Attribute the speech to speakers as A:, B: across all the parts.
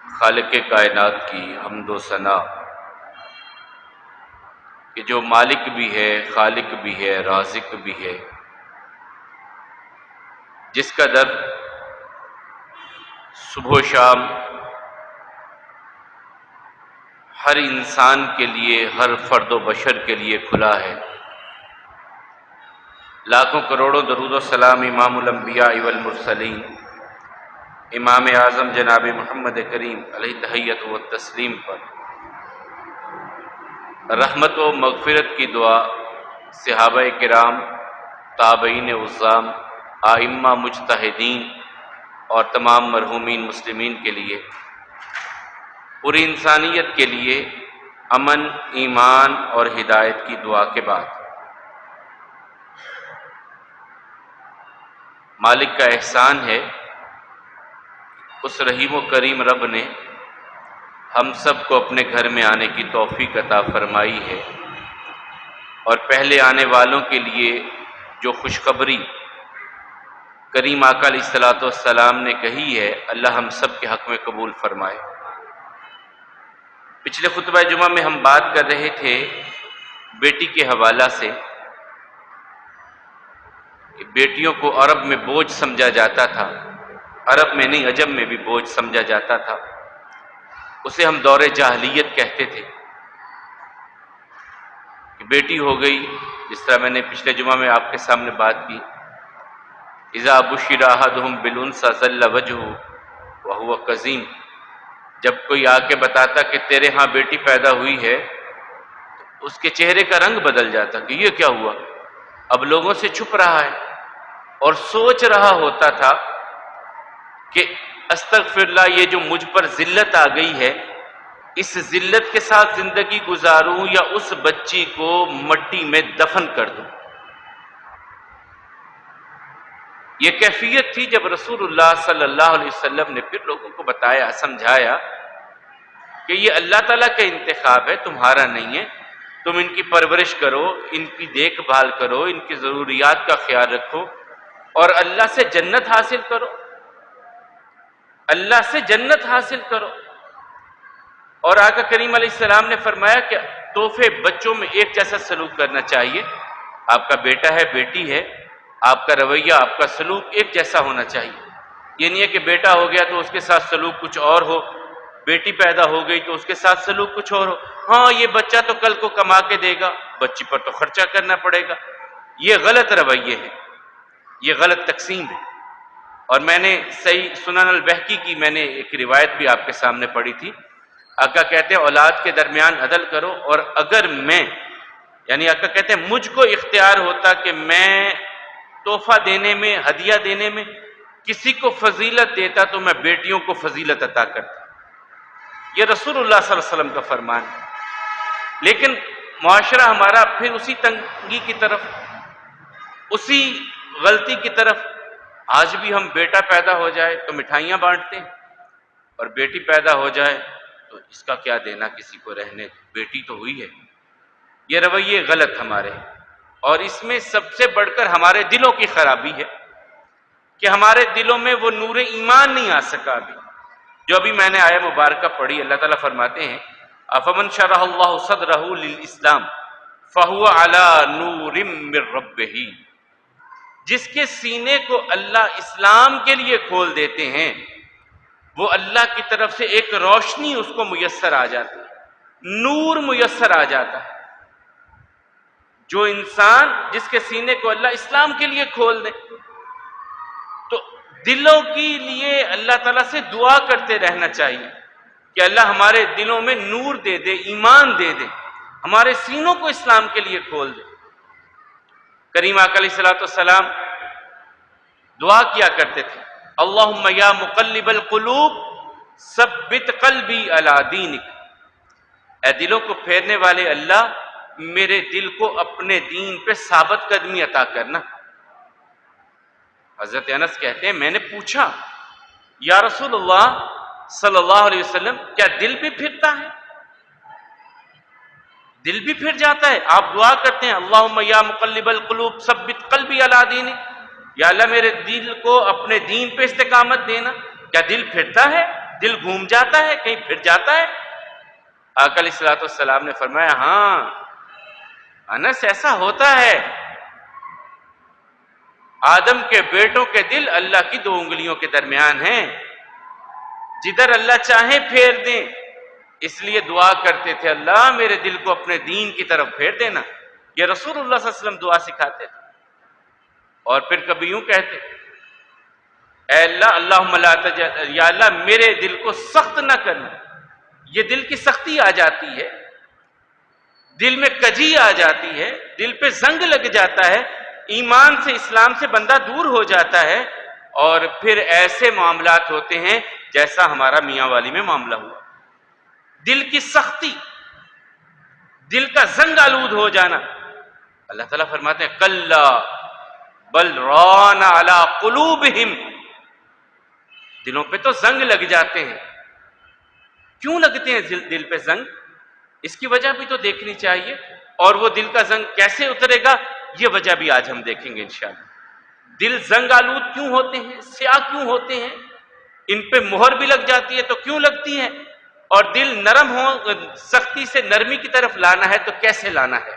A: خالق کائنات کی حمد و ثنا کہ جو مالک بھی ہے، خالق بھی ہے، رازق بھی ہے، جس کا در صبح و شام ہر انسان کے لیے، ہر فرد و بشر کے لیے کھلا ہے۔ لاکھوں کروڑوں درود و سلام امام الانبیاء والمرسلین امام اعظم جناب محمد کریم علیہ تحیت و تسلیم پر رحمت و مغفرت کی دعا صحابہ کرام، تابعین عظام، ائمہ مجتہدین اور تمام مرحومین مسلمین کے لیے، پوری انسانیت کے لیے امن، ایمان اور ہدایت کی دعا کے بعد مالک کا احسان ہے، اس رحیم و کریم رب نے ہم سب کو اپنے گھر میں آنے کی توفیق عطا فرمائی ہے، اور پہلے آنے والوں کے لیے جو خوشخبری کریم آقا علیہ الصلوۃ والسلام نے کہی ہے، اللہ ہم سب کے حق میں قبول فرمائے۔ پچھلے خطبہ جمعہ میں ہم بات کر رہے تھے بیٹی کے حوالہ سے کہ بیٹیوں کو عرب میں بوجھ سمجھا جاتا تھا، عرب میں نہیں عجم میں بھی بوجھ سمجھا جاتا تھا، اسے ہم دور جاہلیت کہتے تھے کہ بیٹی ہو گئی، جس طرح میں نے پچھلے جمعہ میں آپ کے سامنے بات کی، اذا بشر احدهم بالانثى ظل وجهه وهو کظیم، جب کوئی آ کے بتاتا کہ تیرے ہاں بیٹی پیدا ہوئی ہے تو اس کے چہرے کا رنگ بدل جاتا کہ یہ کیا ہوا، اب لوگوں سے چھپ رہا ہے اور سوچ رہا ہوتا تھا کہ استغفر اللہ، یہ جو مجھ پر ذلت آ گئی ہے، اس ذلت کے ساتھ زندگی گزاروں یا اس بچی کو مٹی میں دفن کر دوں۔ یہ کیفیت تھی جب رسول اللہ صلی اللہ علیہ وسلم نے پھر لوگوں کو بتایا، سمجھایا کہ یہ اللہ تعالیٰ کا انتخاب ہے، تمہارا نہیں ہے، تم ان کی پرورش کرو، ان کی دیکھ بھال کرو، ان کی ضروریات کا خیال رکھو اور اللہ سے جنت حاصل کرو، اللہ سے جنت حاصل کرو۔ اور آقا کریم علیہ السلام نے فرمایا کہ تحفے بچوں میں ایک جیسا سلوک کرنا چاہیے، آپ کا بیٹا ہے، بیٹی ہے، آپ کا رویہ، آپ کا سلوک ایک جیسا ہونا چاہیے۔ یہ نہیں ہے کہ بیٹا ہو گیا تو اس کے ساتھ سلوک کچھ اور ہو، بیٹی پیدا ہو گئی تو اس کے ساتھ سلوک کچھ اور ہو، ہاں یہ بچہ تو کل کو کما کے دے گا، بچی پر تو خرچہ کرنا پڑے گا۔ یہ غلط رویے ہے، یہ غلط تقسیم ہے۔ اور میں نے صحیح سنن البہقی کی میں نے ایک روایت بھی آپ کے سامنے پڑھی تھی، آقا کہتے ہیں اولاد کے درمیان عدل کرو، اور اگر میں، یعنی آقا کہتے ہیں مجھ کو اختیار ہوتا کہ میں تحفہ دینے میں، ہدیہ دینے میں کسی کو فضیلت دیتا تو میں بیٹیوں کو فضیلت عطا کرتا۔ یہ رسول اللہ صلی اللہ علیہ وسلم کا فرمان ہے، لیکن معاشرہ ہمارا پھر اسی تنگی کی طرف، اسی غلطی کی طرف، آج بھی ہم بیٹا پیدا ہو جائے تو مٹھائیاں بانٹتے ہیں، اور بیٹی پیدا ہو جائے تو اس کا کیا دینا، کسی کو رہنے، بیٹی تو ہوئی ہے۔ یہ رویے غلط ہمارے، اور اس میں سب سے بڑھ کر ہمارے دلوں کی خرابی ہے کہ ہمارے دلوں میں وہ نور ایمان نہیں آ سکا ابھی۔ جو ابھی میں نے آیہ مبارکہ پڑھی، اللہ تعالیٰ فرماتے ہیں افمن شرح اللہ صدرہ للاسلام فہو علی نور من ربہ، جس کے سینے کو اللہ اسلام کے لیے کھول دیتے ہیں وہ اللہ کی طرف سے ایک روشنی اس کو میسر آ جاتی ہے، نور میسر آ جاتا ہے۔ جو انسان جس کے سینے کو اللہ اسلام کے لیے کھول دے، تو دلوں کے لیے اللہ تعالیٰ سے دعا کرتے رہنا چاہیے کہ اللہ ہمارے دلوں میں نور دے دے، ایمان دے دے، ہمارے سینوں کو اسلام کے لیے کھول دے۔ کریم آقا علیہ الصلوۃ والسلام دعا کیا کرتے تھے، اللہم یا مقلب القلوب ثبت قلبی علی دینک، اے دلوں کو پھیرنے والے اللہ میرے دل کو اپنے دین پہ ثابت قدمی عطا کرنا۔ حضرت انس کہتے ہیں میں نے پوچھا یا رسول اللہ صلی اللہ علیہ وسلم کیا دل بھی پھرتا ہے؟ دل بھی پھر جاتا ہے؟ آپ دعا کرتے ہیں اللہم یا مقلب القلوب ثبت قلبی علی دینک، یا اللہ میرے دل کو اپنے دین پہ استقامت دینا، کیا دل پھرتا ہے؟ دل گھوم جاتا ہے، کہیں پھر جاتا ہے؟ آقا علیہ الصلوۃ والسلام نے فرمایا ہاں انس ایسا ہوتا ہے، آدم کے بیٹوں کے دل اللہ کی 2 انگلیوں کے درمیان ہیں، جدھر اللہ چاہے پھیر دیں۔ اس لیے دعا کرتے تھے اللہ میرے دل کو اپنے دین کی طرف پھیر دینا، یہ رسول اللہ صلی اللہ علیہ وسلم دعا سکھاتے تھے۔ اور پھر کبھی یوں کہتے اے اللہ اللہم لا تجعل، یا اللہ میرے دل کو سخت نہ کرنا، یہ دل کی سختی آ جاتی ہے، دل میں کجی آ جاتی ہے، دل پہ زنگ لگ جاتا ہے، ایمان سے اسلام سے بندہ دور ہو جاتا ہے، اور پھر ایسے معاملات ہوتے ہیں جیسا ہمارا میاں والی میں معاملہ ہوا، دل کی سختی، دل کا زنگ آلود ہو جانا۔ اللہ تعالیٰ فرماتے ہیں کلا بل ران علی قلوبہم، دلوں پہ تو زنگ لگ جاتے ہیں۔ کیوں لگتے ہیں دل پہ زنگ؟ اس کی وجہ بھی تو دیکھنی چاہیے، اور وہ دل کا زنگ کیسے اترے گا یہ وجہ بھی آج ہم دیکھیں گے انشاءاللہ۔ دل زنگ آلود کیوں ہوتے ہیں، سیاہ کیوں ہوتے ہیں، ان پہ مہر بھی لگ جاتی ہے تو کیوں لگتی ہے، اور دل نرم ہو، سختی سے نرمی کی طرف لانا ہے تو کیسے لانا ہے؟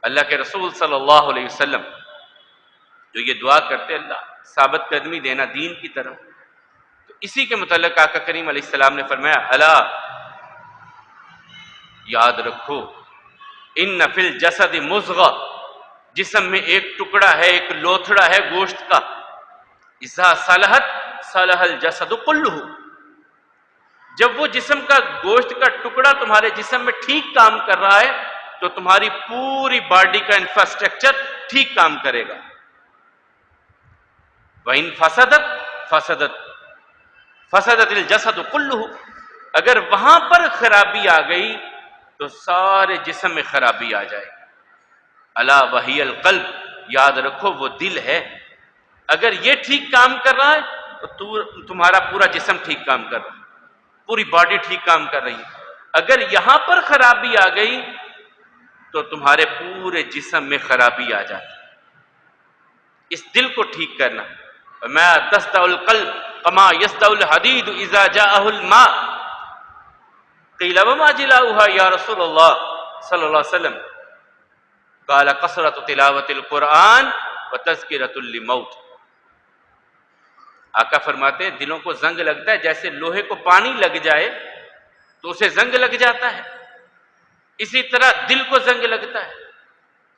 A: اللہ کے رسول صلی اللہ علیہ وسلم جو یہ دعا کرتے اللہ ثابت قدمی دینا دین کی طرف، تو اسی کے متعلق آقا کریم علیہ السلام نے فرمایا الا یاد رکھو ان فی الجسد مضغہ، جسم میں ایک ٹکڑا ہے، ایک لوتھڑا ہے گوشت کا، اذا صلحت صلح الجسد کلہ، جب وہ جسم کا گوشت کا ٹکڑا تمہارے جسم میں ٹھیک کام کر رہا ہے تو تمہاری پوری باڈی کا انفراسٹرکچر ٹھیک کام کرے گا۔ وَإِن فَسَدَتْ فَسَدَتِ الْجَسَدُ كُلُّهُ، اگر وہاں پر خرابی آ گئی تو سارے جسم میں خرابی آ جائے گی۔ الا وَهِيَ الْقَلْبُ، یاد رکھو وہ دل ہے، اگر یہ ٹھیک کام کر رہا ہے تو تمہارا پورا جسم ٹھیک کام کر رہا ہے، پوری باڈی ٹھیک کام کر رہی ہے۔ اگر یہاں پر خرابی آ گئی تو تمہارے پورے جسم میں خرابی آ جاتی ہے۔ اس دل کو ٹھیک کرنا، وَمَا تَسْتَوِ الْقَلْبُ كَمَا يَسْتَوِ الْحَدِيدُ إِذَا جَاءَهُ الْمَاءُ، قِيلَ وَمَا جِلَاؤُهَا يَا رسول اللہ صلی اللہ علیہ وسلم، قَالَ كَثْرَةُ تِلَاوَةِ الْقُرْآنِ وَتَذْكِرَةٌ لِلْمَوْتِ۔ آقا فرماتے ہیں دلوں کو زنگ لگتا ہے جیسے لوہے کو پانی لگ جائے تو اسے زنگ لگ جاتا ہے، اسی طرح دل کو زنگ لگتا ہے۔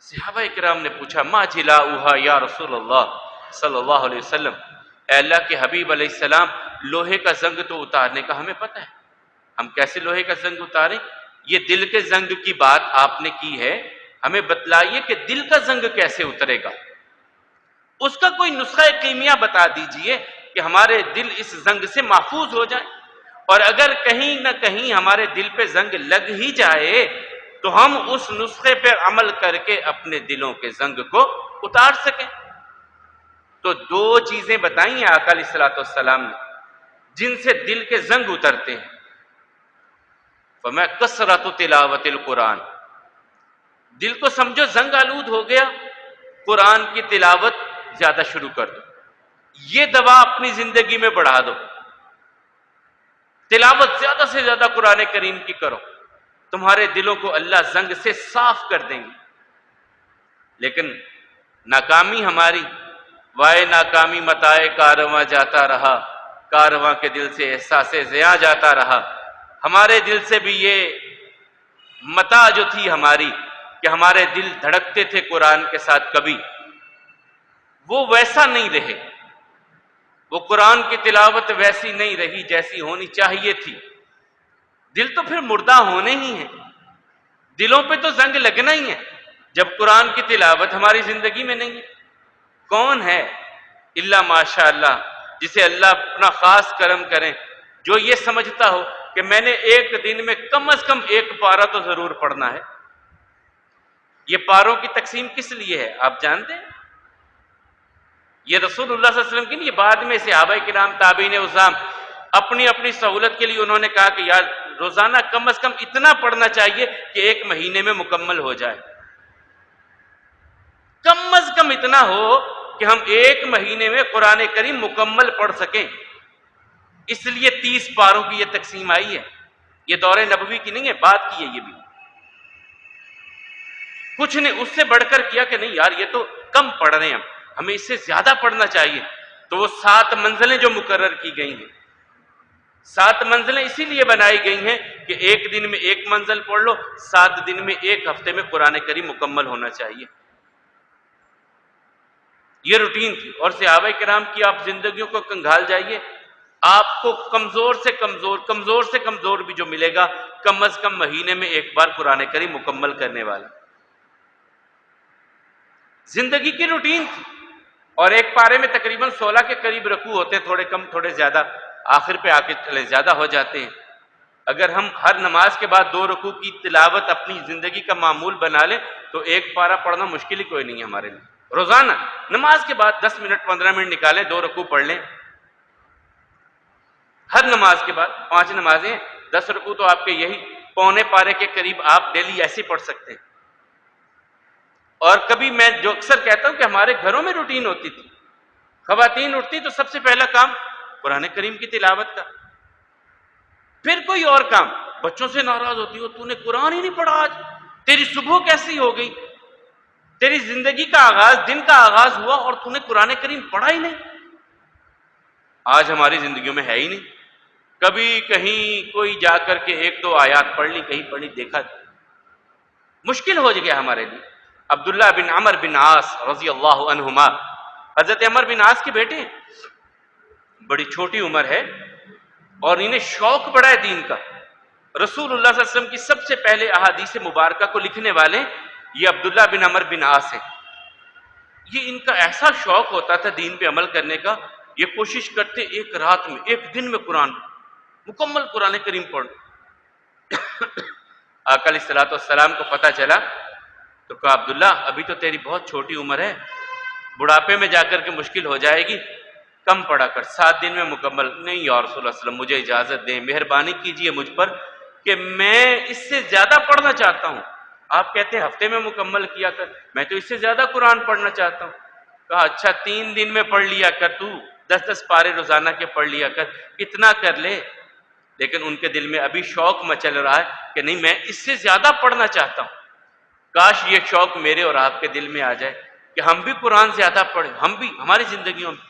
A: صحابہ اکرام نے پوچھا ما جلاؤہا یا رسول اللہ صلی اللہ علیہ وسلم، اے اللہ کے حبیب علیہ السلام لوہے کا زنگ تو اتارنے کا ہمیں پتہ ہے، ہم کیسے لوہے کا زنگ اتاریں؟ یہ دل کے زنگ کی بات آپ نے کی ہے، ہمیں بتلائیے کہ دل کا زنگ کیسے اترے گا، اس کا کوئی نسخہ کیمیا بتا دیجئے کہ ہمارے دل اس زنگ سے محفوظ ہو جائیں، اور اگر کہیں نہ کہیں ہمارے دل پہ زنگ لگ ہی جائے تو ہم اس نسخے پہ عمل کر کے اپنے دلوں کے زنگ کو اتار سکیں۔ تو 2 چیزیں بتائیں ہیں آقا علیہ الصلوۃ والسلام نے جن سے دل کے زنگ اترتے ہیں، فَمَا كَثْرَةُ تِلَاوَةِ الْقُرْآنِ، دل کو سمجھو زنگ آلود ہو گیا، قرآن کی تلاوت زیادہ شروع کر دو، یہ دوا اپنی زندگی میں بڑھا دو، تلاوت زیادہ سے زیادہ قرآن کریم کی کرو، تمہارے دلوں کو اللہ زنگ سے صاف کر دیں گے۔ لیکن ناکامی ہماری، وائے ناکامی متائے کارواں جاتا رہا، کارواں کے دل سے احساس زیاں جاتا رہا، ہمارے دل سے بھی یہ متاع جو تھی ہماری کہ ہمارے دل دھڑکتے تھے قرآن کے ساتھ، کبھی وہ ویسا نہیں رہے، وہ قرآن کی تلاوت ویسی نہیں رہی جیسی ہونی چاہیے تھی، دل تو پھر مردہ ہونے ہی ہیں، دلوں پہ تو زنگ لگنا ہی ہے جب قرآن کی تلاوت ہماری زندگی میں نہیں ہے۔ کون ہے الا ماشاء اللہ جسے اللہ اپنا خاص کرم کریں جو یہ سمجھتا ہو کہ میں نے ایک دن میں کم از کم 1 پارہ تو ضرور پڑھنا ہے۔ یہ پاروں کی تقسیم کس لیے ہے آپ جانتے ہیں؟ یہ رسول اللہ صلی اللہ علیہ وسلم کی نہیں، یہ بعد میں صحابہ کرام تابعین عظام اپنی اپنی سہولت کے لیے انہوں نے کہا کہ یار روزانہ کم از کم اتنا پڑھنا چاہیے کہ 1 مہینے میں مکمل ہو جائے، کم از کم اتنا ہو کہ ہم 1 مہینے میں قرآن کریم مکمل پڑھ سکیں۔ اس لیے 30 پاروں کی یہ تقسیم آئی ہے، یہ دور نبوی کی نہیں ہے، بات کی ہے یہ بھی۔ کچھ نے اس سے بڑھ کر کیا کہ نہیں یار یہ تو کم پڑھ رہے ہیں، ہمیں اس سے زیادہ پڑھنا چاہیے، تو وہ 7 منزلیں جو مقرر کی گئی ہیں، 7 منزلیں اسی لیے بنائی گئی ہیں کہ ایک دن میں 1 منزل پڑھ لو، 7 دن میں 1 ہفتے میں قرآن کریم مکمل ہونا چاہیے، یہ روٹین تھی۔ اور صحابہ کرام کی آپ زندگیوں کو کنگھال جائیے، آپ کو کمزور سے کمزور بھی جو ملے گا کم از کم مہینے میں 1 بار قرآن کریم مکمل کرنے والا، زندگی کی روٹین تھی۔ اور ایک پارے میں تقریباً 16 کے قریب رکوع ہوتے، تھوڑے کم تھوڑے زیادہ، آخر پہ آ کے چلے زیادہ ہو جاتے ہیں۔ اگر ہم ہر نماز کے بعد 2 رکوع کی تلاوت اپنی زندگی کا معمول بنا لیں تو 1 پارہ پڑھنا مشکل ہی کوئی نہیں ہے ہمارے لیے۔ روزانہ نماز کے بعد 10 منٹ 15 منٹ نکالیں، 2 رکوع پڑھ لیں، ہر نماز کے بعد 5 نمازیں 10 رکوع تو آپ کے یہی پونے پارے کے قریب آپ ڈیلی ایسے پڑھ سکتے ہیں۔ اور کبھی میں جو اکثر کہتا ہوں کہ ہمارے گھروں میں روٹین ہوتی تھی، خواتین اٹھتی تو سب سے پہلا کام قرآن کریم کی تلاوت کا، پھر کوئی اور کام، بچوں سے ناراض ہوتی ہو تو نے قرآن ہی نہیں پڑھا، آج تیری صبح کیسی ہو گئی، تیری زندگی کا آغاز، دن کا آغاز ہوا اور تو نے قرآن کریم پڑھا ہی نہیں۔ آج ہماری زندگیوں میں ہے ہی نہیں، کبھی کہیں کوئی جا کر کے 1-2 آیات پڑھ لی، کہیں پڑھی دیکھا، مشکل ہو گیا ہمارے لیے۔ عبداللہ بن عمر بن عاص رضی اللہ عنہما، حضرت عمر بن عاص کے بیٹے ہیں، بڑی چھوٹی عمر ہے اور انہیں شوق بڑا ہے دین کا۔ رسول اللہ صلی اللہ علیہ وسلم کی سب سے پہلے احادیث مبارکہ کو لکھنے والے یہ عبداللہ بن عمر بن عاص ہیں۔ یہ ان کا ایسا شوق ہوتا تھا دین پہ عمل کرنے کا، یہ کوشش کرتے ایک رات میں، ایک دن میں مکمل قرآن کریم پڑھ۔ آقا علیہ الصلوۃ والسلام کو پتہ چلا تو کہا عبداللہ ابھی تو تیری بہت چھوٹی عمر ہے، بڑھاپے میں جا کر کے مشکل ہو جائے گی، کم پڑھا کر، 7 دن میں مکمل۔ نہیں یا رسول اللہ صلی اللہ علیہ وسلم مجھے اجازت دیں، مہربانی کیجئے مجھ پر کہ میں اس سے زیادہ پڑھنا چاہتا ہوں۔ آپ کہتے ہیں ہفتے میں مکمل کیا کر، میں تو اس سے زیادہ قرآن پڑھنا چاہتا ہوں۔ کہا اچھا 3 دن میں پڑھ لیا کر، تو 10 پارے روزانہ کے پڑھ لیا کر، اتنا کر لے۔ لیکن ان کے دل میں ابھی شوق مچل رہا ہے کہ نہیں میں اس سے زیادہ پڑھنا چاہتا ہوں۔ کاش یہ شوق میرے اور آپ کے دل میں آ جائے کہ ہم بھی قرآن زیادہ پڑھیں، ہم بھی ہماری زندگیوں میں۔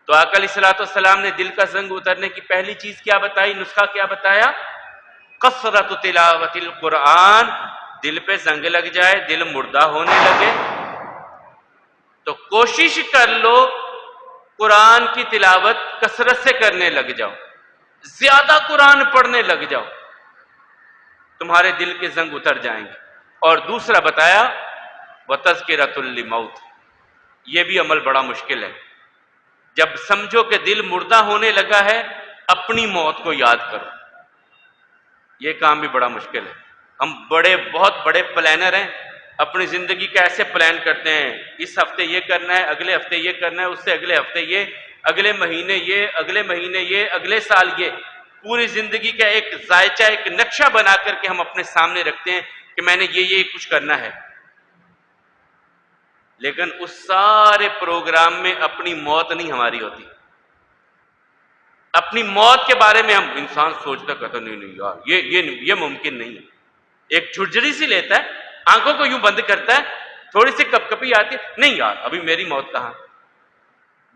A: تو آقا علیہ الصلوۃ والسلام نے دل کا زنگ اترنے کی پہلی چیز کیا بتائی، نسخہ کیا بتایا؟ کثرت تلاوت القرآن۔ دل پہ زنگ لگ جائے، دل مردہ ہونے لگے تو کوشش کر لو قرآن کی تلاوت کثرت سے کرنے لگ جاؤ، زیادہ قرآن پڑھنے لگ جاؤ، تمہارے دل کے زنگ اتر جائیں گے۔ اور دوسرا بتایا وَتَذْكِرَةٌ لِلْمَوْتِ، یہ بھی عمل بڑا مشکل ہے۔ جب سمجھو کہ دل مردہ ہونے لگا ہے، اپنی موت کو یاد کرو، یہ کام بھی بڑا مشکل ہے۔ ہم بہت بڑے پلانر ہیں، اپنی زندگی کا ایسے پلان کرتے ہیں، اس ہفتے یہ کرنا ہے، اگلے ہفتے یہ کرنا ہے، اس سے اگلے ہفتے یہ، اگلے مہینے یہ، اگلے مہینے یہ، اگلے سال یہ، پوری زندگی کا ایک ذائچہ، ایک نقشہ بنا کر کے ہم اپنے سامنے رکھتے ہیں کہ میں نے یہ کچھ کرنا ہے۔ لیکن اس سارے پروگرام میں اپنی موت نہیں ہماری ہوتی۔ اپنی موت کے بارے میں ہم انسان سوچتا کہتا نہیں یار یہ ممکن نہیں ہے۔ ایک جھرجھری سی لیتا ہے، آنکھوں کو یوں بند کرتا ہے، تھوڑی سی کپ کپی آتی ہے، نہیں یار ابھی میری موت کہاں،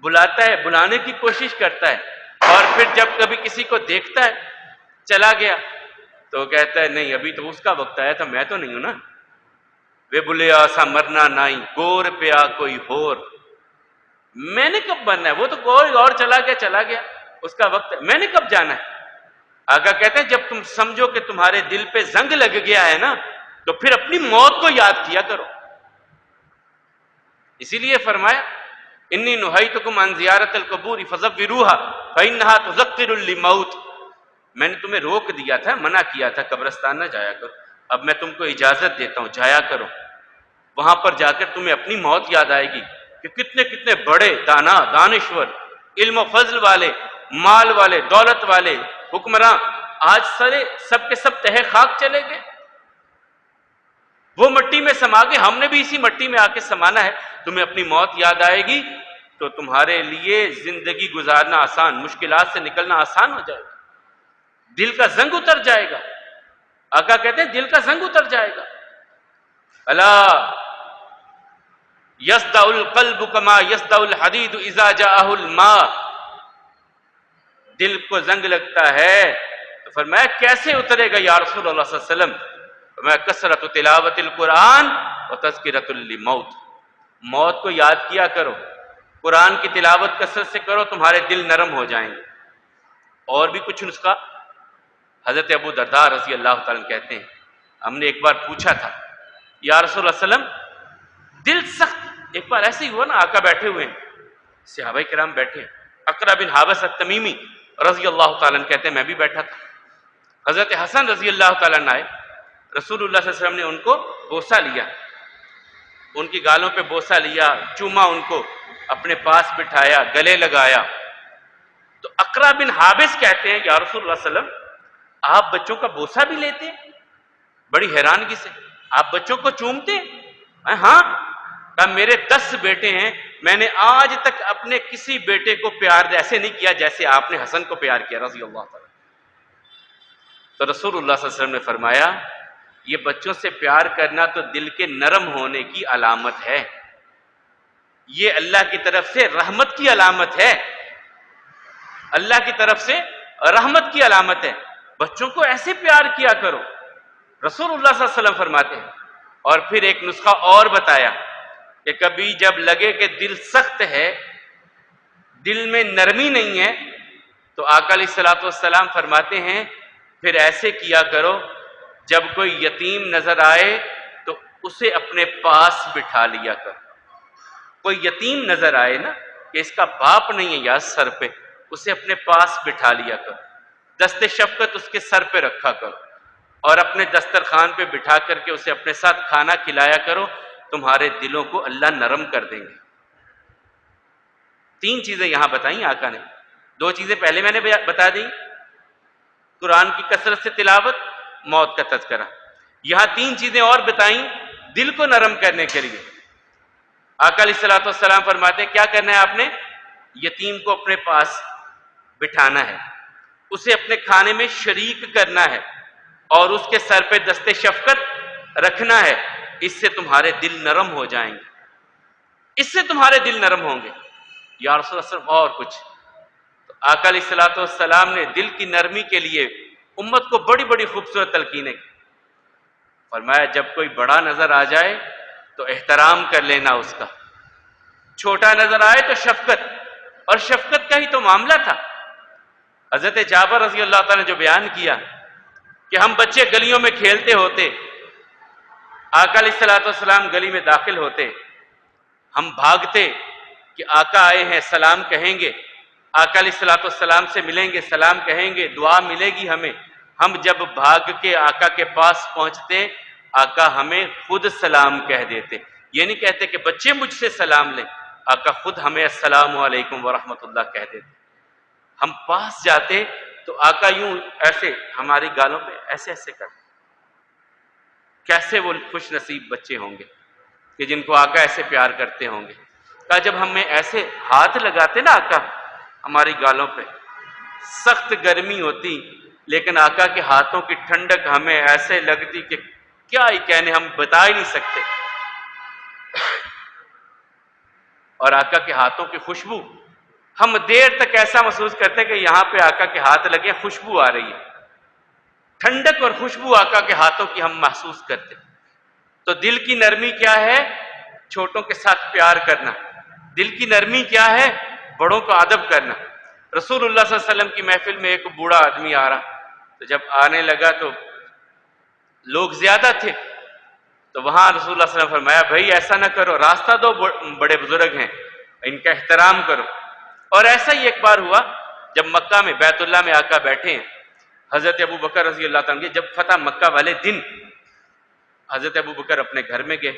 A: بلاتا ہے، بلانے کی کوشش کرتا ہے، اور پھر جب کبھی کسی کو دیکھتا ہے چلا گیا تو کہتا ہے نہیں ابھی تو اس کا وقت آیا تھا، میں تو نہیں ہوں نا۔ وے بلے آسا مرنا نائی، گور پیا کوئی ہور، میں نے کب بننا ہے، وہ تو کوئی اور چلا گیا، اس کا وقت ہے، میں نے کب جانا ہے۔ آقا کہتے ہیں جب تم سمجھو کہ تمہارے دل پہ زنگ لگ گیا ہے نا تو پھر اپنی موت کو یاد کیا کرو۔ اسی لیے فرمایا انی نہیتکم عن زیارت القبور فزوروها فانها تذکر الموت، میں نے تمہیں روک دیا تھا، منع کیا تھا قبرستان نہ جایا کرو، اب میں تم کو اجازت دیتا ہوں جایا کرو، وہاں پر جا کر تمہیں اپنی موت یاد آئے گی کہ کتنے کتنے بڑے دانا، دانشور، علم و فضل والے، مال والے، دولت والے حکمراں آج سب کے سب تہے خاک چلے گئے، وہ مٹی میں سما گئے، ہم نے بھی اسی مٹی میں آ کے سمانا ہے۔ تمہیں اپنی موت یاد آئے گی تو تمہارے لیے زندگی گزارنا آسان، مشکلات سے نکلنا آسان ہو جائے گا، دل کا زنگ اتر جائے گا۔ آقا کہتے ہیں دل کا زنگ اتر جائے گا۔ الا یصدع القلب کما یصدع الحدید اذا جاءہ الماء، دل کو زنگ لگتا ہے تو فرمایا کیسے اترے گا یا رسول اللہ صلی اللہ علیہ وسلم؟ فرمایا کثرت تلاوت القرآن و تذکرۃ للموت، موت کو یاد کیا کرو، قرآن کی تلاوت کثرت سے کرو، تمہارے دل نرم ہو جائیں گے۔ اور بھی کچھ نسخہ حضرت ابو درداء رضی اللہ تعالیٰ عنہ کہتے ہیں ہم نے ایک بار پوچھا تھا یا رسول اللہ صلی اللہ علیہ وسلم دل سخت، ایک بار ایسے ہی ہوا نا، آقا بیٹھے ہوئے ہیں، صحابہ کرام بیٹھے ہیں، اقرع بن حابس التمیمی رضی اللہ تعالیٰ عنہ کہتے ہیں میں بھی بیٹھا تھا، حضرت حسن رضی اللہ تعالیٰ عنہ آئے، رسول اللہ صلی اللہ علیہ وسلم نے ان کو بوسہ لیا، ان کی گالوں پہ بوسہ لیا، چوما، ان کو اپنے پاس بٹھایا، گلے لگایا۔ تو اقرع بن حابس کہتے ہیں یا رسول اللہ صلی اللہ علیہ وسلم آپ بچوں کا بوسہ بھی لیتے ہیں؟ بڑی حیرانگی سے، آپ بچوں کو چومتے ہیں؟ ہاں، کہا میرے 10 بیٹے ہیں، میں نے آج تک اپنے کسی بیٹے کو پیار ایسے نہیں کیا جیسے آپ نے حسن کو پیار کیا رضی اللہ تعالیٰ۔ تو رسول اللہ صلی اللہ علیہ وسلم نے فرمایا یہ بچوں سے پیار کرنا تو دل کے نرم ہونے کی علامت ہے، یہ اللہ کی طرف سے رحمت کی علامت ہے، اللہ کی طرف سے رحمت کی علامت ہے، بچوں کو ایسے پیار کیا کرو، رسول اللہ صلی اللہ علیہ وسلم فرماتے ہیں۔ اور پھر ایک نسخہ اور بتایا کہ کبھی جب لگے کہ دل سخت ہے، دل میں نرمی نہیں ہے، تو آقا علیہ الصلوۃ والسلام فرماتے ہیں پھر ایسے کیا کرو جب کوئی یتیم نظر آئے تو اسے اپنے پاس بٹھا لیا کرو، کوئی یتیم نظر آئے نا کہ اس کا باپ نہیں ہے یا سر پہ، اسے اپنے پاس بٹھا لیا کرو، دست شفقت اس کے سر پہ رکھا کرو، اور اپنے دسترخوان پہ بٹھا کر کے اسے اپنے ساتھ کھانا کھلایا کرو، تمہارے دلوں کو اللہ نرم کر دیں گے۔ 3 چیزیں یہاں بتائیں آقا نے، 2 چیزیں پہلے میں نے بتا دی، قرآن کی کثرت سے تلاوت، موت کا تذکرہ، یہاں 3 چیزیں اور بتائیں دل کو نرم کرنے کے لیے۔ آقا علیہ الصلوۃ والسلام فرماتے ہیں کیا کرنا ہے آپ نے؟ یتیم کو اپنے پاس بٹھانا ہے، اسے اپنے کھانے میں شریک کرنا ہے، اور اس کے سر پہ دست شفقت رکھنا ہے، اس سے تمہارے دل نرم ہو جائیں گے، اس سے تمہارے دل نرم ہوں گے۔ یا رسول اللہ صلی اللہ علیہ وسلم اور کچھ؟ تو آقا علیہ الصلوۃ والسلام نے دل کی نرمی کے لیے امت کو بڑی بڑی خوبصورت تلقینیں کی۔ فرمایا جب کوئی بڑا نظر آ جائے تو احترام کر لینا اس کا، چھوٹا نظر آئے تو شفقت، اور شفقت کا ہی تو معاملہ تھا۔ حضرت جابر رضی اللہ تعالیٰ نے جو بیان کیا کہ ہم بچے گلیوں میں کھیلتے ہوتے، آقا علیہ الصلوۃ والسلام گلی میں داخل ہوتے، ہم بھاگتے کہ آقا آئے ہیں، سلام کہیں گے، آقا علیہ الصلوۃ والسلام سے ملیں گے، سلام کہیں گے، دعا ملے گی ہمیں۔ ہم جب بھاگ کے آقا کے پاس پہنچتے، آقا ہمیں خود سلام کہہ دیتے، یہ نہیں کہتے کہ بچے مجھ سے سلام لیں، آقا خود ہمیں السلام علیکم ورحمۃ اللہ کہہ دیتے۔ ہم پاس جاتے تو آقا یوں ایسے ہماری گالوں پہ ایسے ایسے کرتے۔ کیسے وہ خوش نصیب بچے ہوں گے کہ جن کو آقا ایسے پیار کرتے ہوں گے۔ کہا جب ہمیں ایسے ہاتھ لگاتے نا آقا ہماری گالوں پہ، سخت گرمی ہوتی لیکن آقا کے ہاتھوں کی ٹھنڈک ہمیں ایسے لگتی کہ کیا ہی کہنے، ہم بتا ہی نہیں سکتے۔ اور آقا کے ہاتھوں کی خوشبو، ہم دیر تک ایسا محسوس کرتے کہ یہاں پہ آقا کے ہاتھ لگے، خوشبو آ رہی ہے، ٹھنڈک اور خوشبو آقا کے ہاتھوں کی ہم محسوس کرتے۔ تو دل کی نرمی کیا ہے؟ چھوٹوں کے ساتھ پیار کرنا۔ دل کی نرمی کیا ہے؟ بڑوں کو ادب کرنا۔ رسول اللہ صلی اللہ علیہ وسلم کی محفل میں ایک بوڑھا آدمی آ رہا، تو جب آنے لگا تو لوگ زیادہ تھے، تو وہاں رسول اللہ صلی اللہ علیہ وسلم فرمایا بھائی ایسا نہ کرو، راستہ دو، بڑے بزرگ ہیں، ان کا احترام کرو۔ اور ایسا ہی ایک بار ہوا جب مکہ میں بیت اللہ میں آقا بیٹھے ہیں، حضرت ابو بکر رضی اللہ تعالیٰ عنہ جب فتح مکہ والے دن حضرت ابو بکر اپنے گھر میں گئے،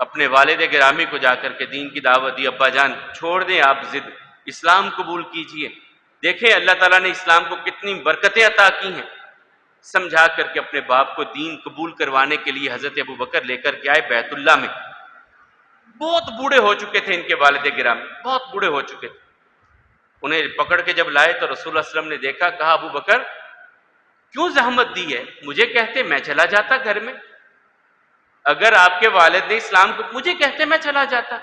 A: اپنے والد گرامی کو جا کر کے دین کی دعوت دی، ابا جان چھوڑ دیں آپ ضد، اسلام قبول کیجئے، دیکھیں اللہ تعالیٰ نے اسلام کو کتنی برکتیں عطا کی ہیں۔ سمجھا کر کے اپنے باپ کو دین قبول کروانے کے لیے حضرت ابو بکر لے کر کے آئے بیت اللہ میں۔ بہت بوڑھے ہو چکے تھے ان کے والد گرامی، بہت بوڑھے ہو چکے تھے. انہیں پکڑ کے جب لائے تو رسول اللہ صلی اللہ علیہ وسلم نے دیکھا، کہا ابو بکر کیوں زحمت دی ہے؟ مجھے کہتے میں چلا جاتا گھر میں. اگر آپ کے والد نے اسلام کو مجھے کہتے میں چلا جاتا.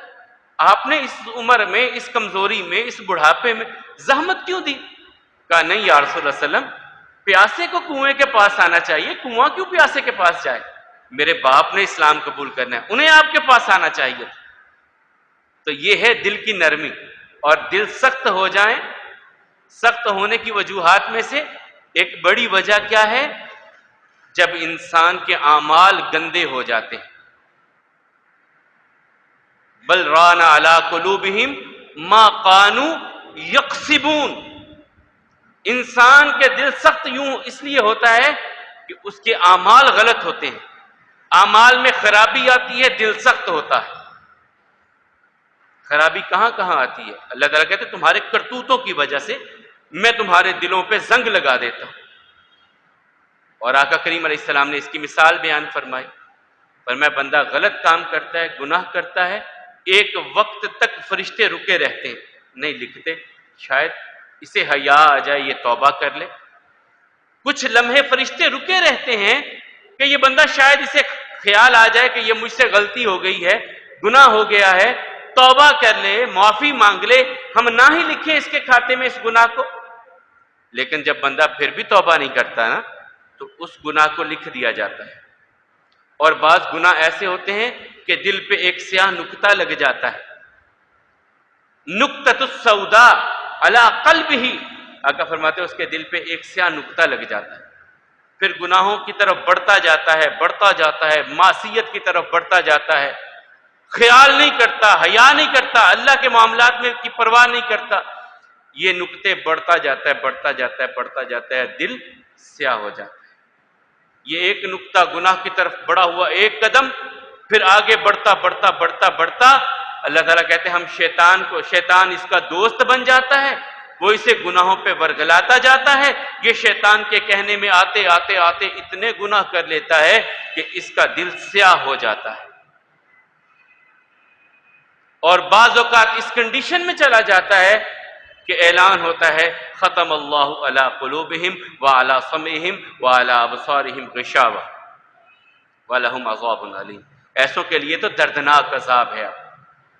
A: آپ نے اس عمر میں، اس کمزوری میں، اس بڑھاپے میں زحمت کیوں دی؟ کہا نہیں یا رسول اللہ صلی اللہ علیہ وسلم، پیاسے کو کنویں کے پاس آنا چاہیے، کنواں کیوں پیاسے کے پاس جائے؟ میرے باپ نے اسلام قبول کرنا ہے، انہیں آپ کے پاس آنا چاہیے. تو یہ ہے دل کی نرمی. اور دل سخت ہو جائیں، سخت ہونے کی وجوہات میں سے ایک بڑی وجہ کیا ہے؟ جب انسان کے اعمال گندے ہو جاتے ہیں. بل ران علی قلوبہم ما کانوا یکسبون. انسان کے دل سخت یوں اس لیے ہوتا ہے کہ اس کے اعمال غلط ہوتے ہیں، اعمال میں خرابی آتی ہے، دل سخت ہوتا ہے. خرابی کہاں کہاں آتی ہے؟ اللہ تعالیٰ کہتے ہیں تمہارے کرتوتوں کی وجہ سے میں تمہارے دلوں پہ زنگ لگا دیتا ہوں. اور آقا کریم علیہ السلام نے اس کی مثال بیان فرمائی، فرمایا بندہ غلط کام کرتا ہے، گناہ کرتا ہے، ایک وقت تک فرشتے رکے رہتے ہیں، نہیں لکھتے، شاید اسے حیا آ جائے یہ توبہ کر لے. کچھ لمحے فرشتے رکے رہتے ہیں کہ یہ بندہ شاید اسے خیال آ جائے کہ یہ مجھ سے غلطی ہو گئی ہے، گناہ ہو گیا ہے، توبہ کر لے، معافی مانگ لے، ہم نہ ہی لکھیں اس کے کھاتے میں اس گناہ کو. لیکن جب بندہ پھر بھی توبہ نہیں کرتا نا تو اس گناہ کو لکھ دیا جاتا ہے. اور بعض گناہ ایسے ہوتے ہیں کہ دل پہ ایک سیاہ نقطہ لگ جاتا ہے، نقطۃ السوداء علی قلبہ. آقا فرماتے ہیں اس کے دل پہ ایک سیاہ نقطہ لگ جاتا ہے، پھر گناہوں کی طرف بڑھتا جاتا ہے، بڑھتا جاتا ہے، معصیت کی طرف بڑھتا جاتا ہے، خیال نہیں کرتا، حیا نہیں کرتا، اللہ کے معاملات میں کی پرواہ نہیں کرتا. یہ نقطے بڑھتا جاتا ہے، بڑھتا جاتا ہے، بڑھتا جاتا ہے، دل سیاہ ہو جاتا ہے. یہ ایک نقطہ گناہ کی طرف بڑھا ہوا ایک قدم، پھر آگے بڑھتا بڑھتا بڑھتا بڑھتا اللہ تعالیٰ کہتے ہیں ہم شیطان اس کا دوست بن جاتا ہے، وہ اسے گناہوں پہ ورگلاتا جاتا ہے. یہ شیطان کے کہنے میں آتے آتے آتے اتنے گناہ کر لیتا ہے کہ اس کا دل سیاہ ہو جاتا ہے. اور بعض اوقات اس کنڈیشن میں چلا جاتا ہے کہ اعلان ہوتا ہے ختم اللہ علی قلوبہم وعلی سمعہم وعلی ابصارہم غشاوہ ولہم عذاب علیم. ایسوں کے لیے تو دردناک عذاب ہے.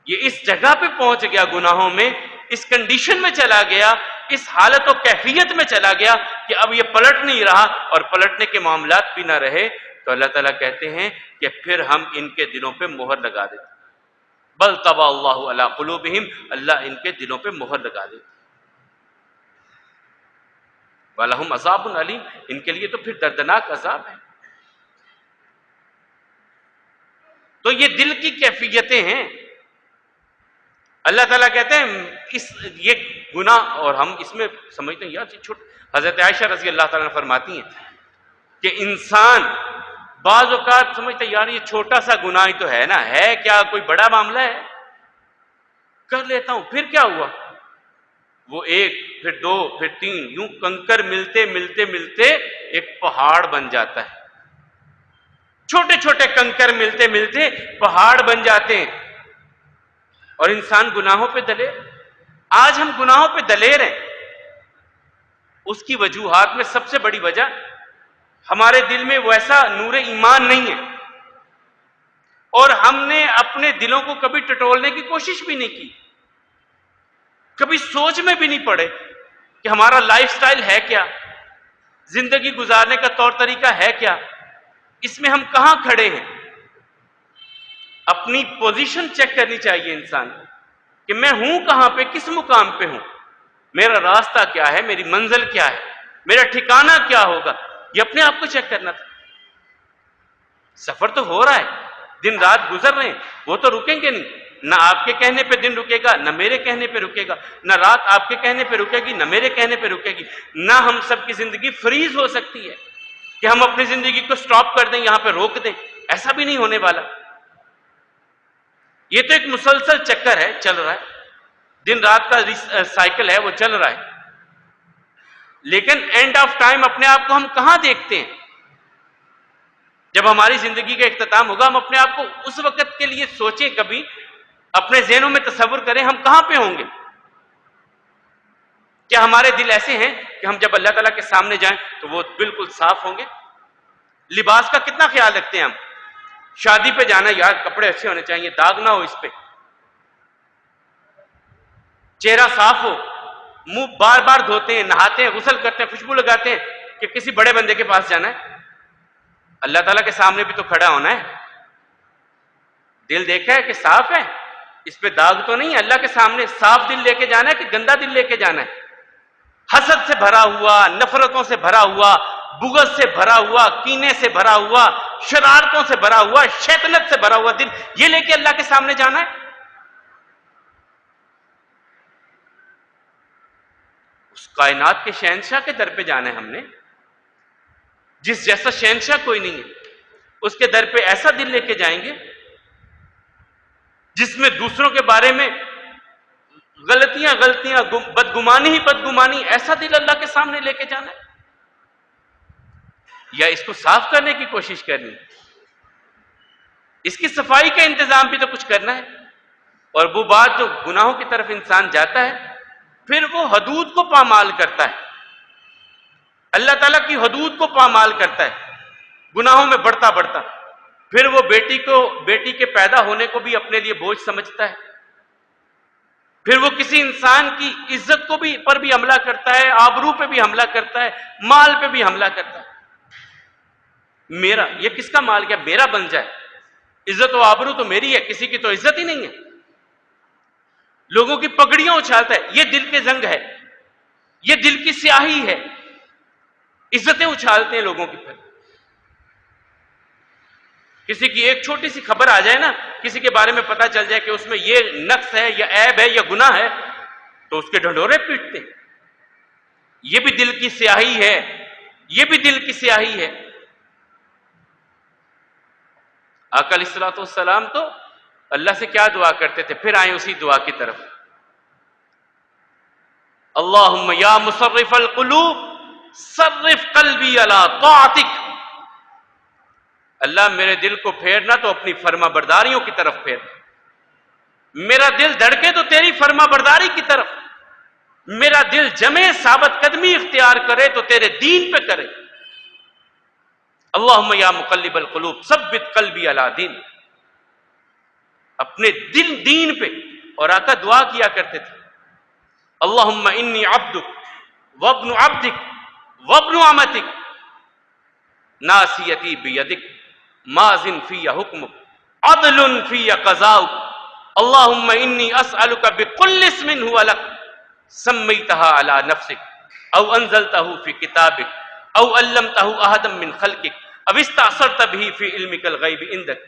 A: یہ اس جگہ پہ پہنچ گیا گناہوں میں، اس کنڈیشن میں چلا گیا، اس حالت و کیفیت میں چلا گیا کہ اب یہ پلٹ نہیں رہا، اور پلٹنے کے معاملات بھی نہ رہے. تو اللہ تعالیٰ کہتے ہیں کہ پھر ہم ان کے دلوں پہ مہر لگا دیتے. بل طبع اللہ علی قلوبہم، اللہ ان کے دلوں پہ مہر لگا دیتے. وَلَهُمْ عَذَابٌ عَلِيمٌ، ان کے لیے تو پھر دردناک عذاب ہے. تو یہ دل کی کیفیتیں ہیں. اللہ تعالیٰ کہتے ہیں یہ گناہ، اور ہم اس میں سمجھتے ہیں یار حضرت عائشہ رضی اللہ تعالیٰ عنہ فرماتی ہیں کہ انسان بعض اوقات سمجھتے ہیں یار یہ چھوٹا سا گناہ ہی تو ہے نا، ہے کیا کوئی بڑا معاملہ ہے، کر لیتا ہوں، پھر کیا ہوا؟ وہ ایک، پھر دو، پھر تین، یوں کنکر ملتے ملتے ملتے ایک پہاڑ بن جاتا ہے. چھوٹے چھوٹے کنکر ملتے ملتے پہاڑ بن جاتے ہیں، اور انسان گناہوں پہ دلیر. آج ہم گناہوں پہ دلیر ہیں. اس کی وجوہات میں سب سے بڑی وجہ ہمارے دل میں ویسا نور ایمان نہیں ہے، اور ہم نے اپنے دلوں کو کبھی ٹٹولنے کی کوشش بھی نہیں کی، کبھی سوچ میں بھی نہیں پڑے کہ ہمارا لائف سٹائل ہے کیا، زندگی گزارنے کا طور طریقہ ہے کیا، اس میں ہم کہاں کھڑے ہیں. اپنی پوزیشن چیک کرنی چاہیے انسان کو کہ میں ہوں کہاں پہ، کس مقام پہ ہوں، میرا راستہ کیا ہے، میری منزل کیا ہے، میرا ٹھکانہ کیا ہوگا. یہ اپنے آپ کو چیک کرنا تھا. سفر تو ہو رہا ہے، دن رات گزر رہے ہیں، وہ تو رکیں گے نہیں. نہ آپ کے کہنے پہ دن رکے گا، نہ میرے کہنے پہ رکے گا، نہ رات آپ کے کہنے پہ رکے گی، نہ میرے کہنے پہ رکے گی. نہ ہم سب کی زندگی فریز ہو سکتی ہے کہ ہم اپنی زندگی کو سٹاپ کر دیں، یہاں پہ روک دیں. ایسا بھی نہیں ہونے والا. یہ تو ایک مسلسل چکر ہے، چل رہا ہے، دن رات کا سائیکل ہے، وہ چل رہا ہے. لیکن اینڈ آف ٹائم اپنے آپ کو ہم کہاں دیکھتے ہیں؟ جب ہماری زندگی کا اختتام ہوگا ہم اپنے آپ کو اس وقت کے لیے سوچیں کبھی اپنے ذہنوں میں تصور کریں ہم کہاں پہ ہوں گے؟ کیا ہمارے دل ایسے ہیں کہ ہم جب اللہ تعالیٰ کے سامنے جائیں تو وہ بالکل صاف ہوں گے؟ لباس کا کتنا خیال رکھتے ہیں ہم؟ شادی پہ جانا یار کپڑے اچھے ہونے چاہیے، داغ نہ ہو اس پہ، چہرہ صاف ہو، منہ بار بار دھوتے ہیں، نہاتے ہیں، غسل کرتے ہیں، خوشبو لگاتے ہیں کہ کسی بڑے بندے کے پاس جانا ہے۔ اللہ تعالیٰ کے سامنے بھی تو کھڑا ہونا ہے، دل دیکھا ہے کہ صاف ہے، اس پہ داغ تو نہیں ہے۔ اللہ کے سامنے صاف دل لے کے جانا ہے کہ گندا دل لے کے جانا ہے؟ حسد سے بھرا ہوا، نفرتوں سے بھرا ہوا، بغض سے بھرا ہوا، کینے سے بھرا ہوا، شرارتوں سے بھرا ہوا، شیطنت سے بھرا ہوا دل یہ لے کے اللہ کے سامنے جانا ہے؟ اس کائنات کے شہنشاہ کے در پہ جانا ہے ہم نے، جس جیسا شہنشاہ کوئی نہیں ہے، اس کے در پہ ایسا دل لے کے جائیں گے جس میں دوسروں کے بارے میں غلطیاں بدگمانی ہی بدگمانی، ایسا دل اللہ کے سامنے لے کے جانا ہے؟ یا اس کو صاف کرنے کی کوشش کرنی ہے؟ اس کی صفائی کا انتظام بھی تو کچھ کرنا ہے۔ اور وہ بات جو گناہوں کی طرف انسان جاتا ہے پھر وہ حدود کو پامال کرتا ہے، اللہ تعالیٰ کی حدود کو پامال کرتا ہے، گناہوں میں بڑھتا بڑھتا پھر وہ بیٹی کے پیدا ہونے کو بھی اپنے لیے بوجھ سمجھتا ہے، پھر وہ کسی انسان کی عزت کو بھی پر بھی حملہ کرتا ہے، آبرو پہ بھی حملہ کرتا ہے، مال پہ بھی حملہ کرتا ہے۔ میرا یہ کس کا مال گیا؟ میرا بن جائے، عزت و آبرو تو میری ہے، کسی کی تو عزت ہی نہیں ہے۔ لوگوں کی پگڑیاں اچھالتا ہے، یہ دل کے زنگ ہے، یہ دل کی سیاہی ہے، عزتیں اچھالتے ہیں لوگوں کی۔ پھر کسی کی ایک چھوٹی سی خبر آ جائے نا، کسی کے بارے میں پتا چل جائے کہ اس میں یہ نقص ہے یا عیب ہے یا گناہ ہے تو اس کے ڈھنڈورے پیٹتے ہیں۔ یہ بھی دل کی سیاہی ہے، یہ بھی دل کی سیاہی ہے۔ آقا علیہ الصلوۃ والسلام تو اللہ سے کیا دعا کرتے تھے؟ پھر آئیں اسی دعا کی طرف، اللہم یا مصرف القلوب صرف قلبی علی طاعتک، اللہ میرے دل کو پھیرنا تو اپنی فرما برداریوں کی طرف پھیر، میرا دل دھڑکے تو تیری فرما برداری کی طرف، میرا دل جمے ثابت قدمی اختیار کرے تو تیرے دین پہ کرے۔ اللہم یا مقلب القلوب ثبت قلبی علی دین، اپنے دل دین پہ۔ اور آقا دعا کیا کرتے تھے، اللہم انی عبدک وابن عبدک وابن امتک ناسیتی بیدک ماض فی حکمک عدل فی قضاؤک اللہم انی اسألک بکل اسم هو لک سمیتہا علی نفسک او انزلتہ فی کتابک او علمتہ احدا من خلقک او استأثرت به فی علمک الغیب عندک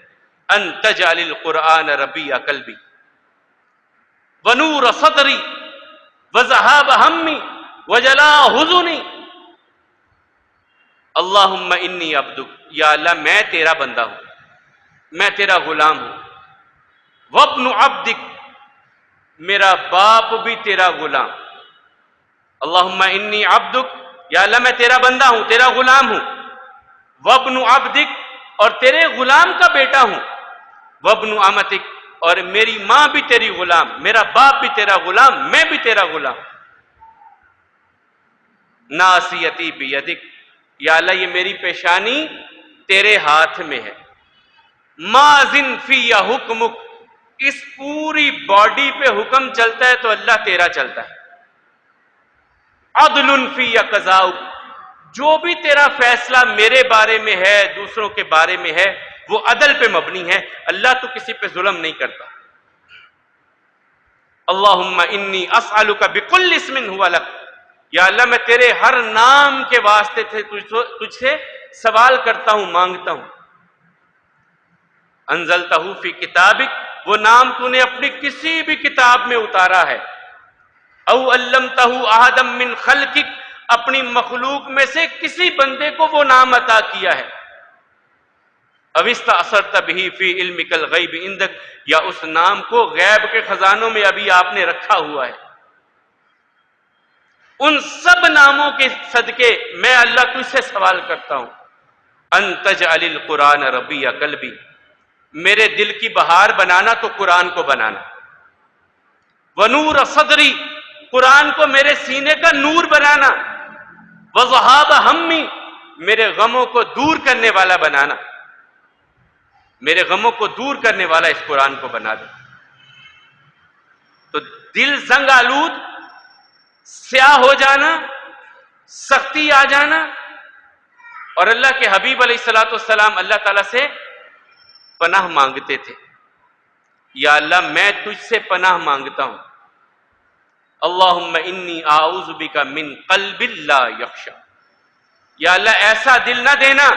A: ان تجعل القرآن ربیع قلبی ونور صدری وذہاب ہمی وجلاء حزنی۔ اللہم انی عبدک، یا اللہ میں تیرا بندہ ہوں، میں تیرا غلام ہوں، وابن عبدک، میرا باپ بھی تیرا غلام۔ اللہم انی عبدک، یا اللہ میں تیرا بندہ ہوں، تیرا غلام ہوں، وابن عبدک، اور تیرے غلام کا بیٹا ہوں، وابن امتک، اور میری ماں بھی تیری غلام، میرا باپ بھی تیرا غلام، میں بھی تیرا غلام۔ ناصیتی بیدک، یا اللہ یہ میری پیشانی تیرے ہاتھ میں ہے، ماضٍ فی حکمک، اس پوری باڈی پہ حکم چلتا ہے تو اللہ تیرا چلتا ہے، عدل فی قضاؤک، جو بھی تیرا فیصلہ میرے بارے میں ہے دوسروں کے بارے میں ہے وہ عدل پہ مبنی ہے، اللہ تو کسی پہ ظلم نہیں کرتا۔ اللہم انی اسألک بکل اسم هو لک، یا اللہ میں تیرے ہر نام کے واسطے سے تجھ سے سوال کرتا ہوں، مانگتا ہوں۔ انزلتہ فی کتابک، وہ نام تو نے اپنی کسی بھی کتاب میں اتارا ہے، او علمتہ احدا من خلقک، اپنی مخلوق میں سے کسی بندے کو وہ نام عطا کیا ہے، او استأثرت بہ فی علمک الغیب عندک، یا اس نام کو غیب کے خزانوں میں ابھی آپ نے رکھا ہوا ہے۔ ان سب ناموں کے صدقے میں اللہ تجھ سے سوال کرتا ہوں، ان تجعل القرآن ربیع قلبی، میرے دل کی بہار بنانا تو قرآن کو بنانا، ونور صدری، قرآن کو میرے سینے کا نور بنانا، وذہاب ہمی، میرے غموں کو دور کرنے والا بنانا، میرے غموں کو دور کرنے والا اس قرآن کو بنا دے۔ تو دل زنگ آلود، سیاہ ہو جانا، سختی آ جانا، اور اللہ کے حبیب علیہ الصلوۃ والسلام اللہ تعالیٰ سے پناہ مانگتے تھے، یا اللہ میں تجھ سے پناہ مانگتا ہوں، اللہم انی اعوذ بک من قلب لا یخشی، یا اللہ ایسا دل نہ دینا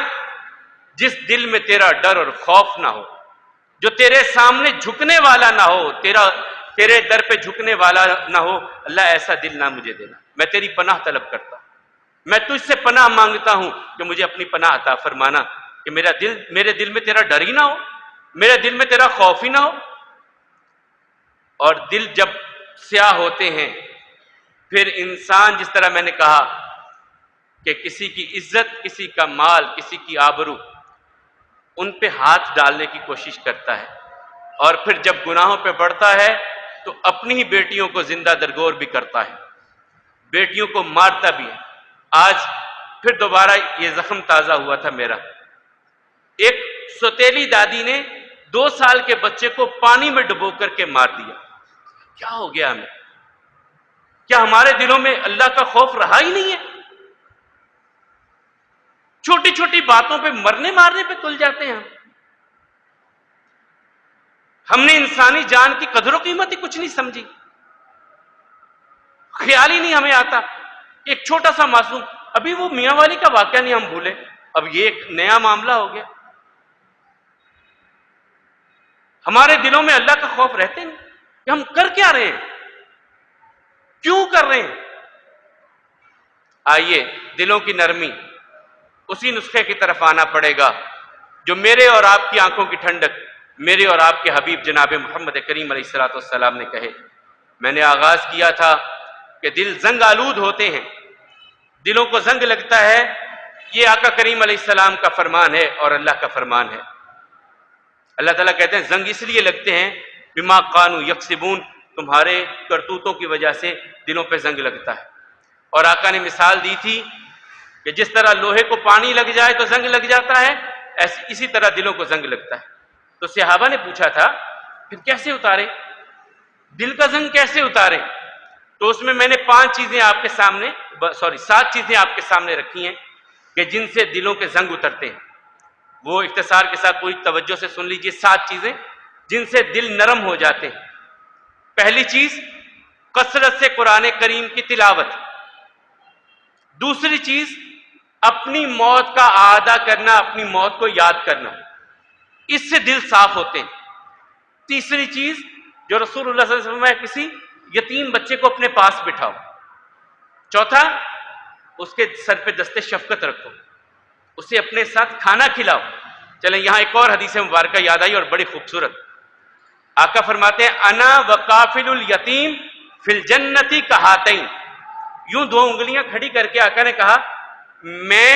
A: جس دل میں تیرا ڈر اور خوف نہ ہو، جو تیرے سامنے جھکنے والا نہ ہو، تیرے در پہ جھکنے والا نہ ہو، اللہ ایسا دل نہ مجھے دینا، میں تیری پناہ طلب کرتا ہوں، میں تجھ سے پناہ مانگتا ہوں کہ مجھے اپنی پناہ عطا فرمانا، کہ میرے دل میں تیرا ڈر ہی نہ ہو، میرے دل میں تیرا خوف ہی نہ ہو۔ اور دل جب سیاہ ہوتے ہیں پھر انسان، جس طرح میں نے کہا کہ کسی کی عزت، کسی کا مال، کسی کی آبرو، ان پہ ہاتھ ڈالنے کی کوشش کرتا ہے، اور پھر جب گناہوں پہ بڑھتا ہے تو اپنی ہی بیٹیوں کو زندہ درگور بھی کرتا ہے، بیٹیوں کو مارتا بھی ہے۔ آج پھر دوبارہ یہ زخم تازہ ہوا تھا میرا، ایک سوتیلی دادی نے 2 سال کے بچے کو پانی میں ڈبو کر کے مار دیا۔ کیا ہو گیا ہمیں؟ کیا ہمارے دلوں میں اللہ کا خوف رہا ہی نہیں ہے؟ چھوٹی چھوٹی باتوں پہ مرنے مارنے پہ تل جاتے ہیں ہم نے انسانی جان کی قدر و قیمت ہی کچھ نہیں سمجھی، خیال ہی نہیں ہمیں آتا۔ ایک چھوٹا سا معصوم، ابھی وہ میاں والی کا واقعہ نہیں ہم بھولے، اب یہ ایک نیا معاملہ ہو گیا۔ ہمارے دلوں میں اللہ کا خوف رہتے نہیں کہ ہم کر کیا رہے ہیں، کیوں کر رہے ہیں۔ آئیے دلوں کی نرمی، اسی نسخے کی طرف آنا پڑے گا جو میرے اور آپ کی آنکھوں کی ٹھنڈک میرے اور آپ کے حبیب جناب محمد کریم علیہ الصلوۃ والسلام نے کہے۔ میں نے آغاز کیا تھا کہ دل زنگ آلود ہوتے ہیں، دلوں کو زنگ لگتا ہے، یہ آقا کریم علیہ السلام کا فرمان ہے اور اللہ کا فرمان ہے۔ اللہ تعالیٰ کہتے ہیں زنگ اس لیے لگتے ہیں بما کانوا یکسبون، تمہارے کرتوتوں کی وجہ سے دلوں پہ زنگ لگتا ہے۔ اور آقا نے مثال دی تھی کہ جس طرح لوہے کو پانی لگ جائے تو زنگ لگ جاتا ہے، اسی طرح دلوں کو زنگ لگتا ہے۔ تو صحابہ نے پوچھا تھا پھر کیسے اتارے، دل کا زنگ کیسے اتارے؟ تو اس میں نے 7 چیزیں آپ کے سامنے رکھی ہیں کہ جن سے دلوں کے زنگ اترتے ہیں۔ وہ اختصار کے ساتھ پوری توجہ سے سن لیجئے، 7 چیزیں جن سے دل نرم ہو جاتے ہیں۔ پہلی چیز کثرت سے قرآن کریم کی تلاوت، دوسری چیز اپنی موت کا اعادہ کرنا، اپنی موت کو یاد کرنا، اس سے دل صاف ہوتے ہیں۔ تیسری چیز جو رسول اللہ صلی اللہ علیہ وسلم نے کسی یتیم بچے کو اپنے پاس بٹھاؤ۔ چوتھا اس کے سر پہ دست شفقت رکھو، اسے اپنے ساتھ کھانا کھلاؤ۔ چلیں یہاں ایک اور حدیث مبارکہ یاد آئی اور بڑی خوبصورت۔ آقا فرماتے ہیں انا وقافل الیتیم فی الجنت کہاتین، یوں 2 انگلیاں کھڑی کر کے آقا نے کہا میں،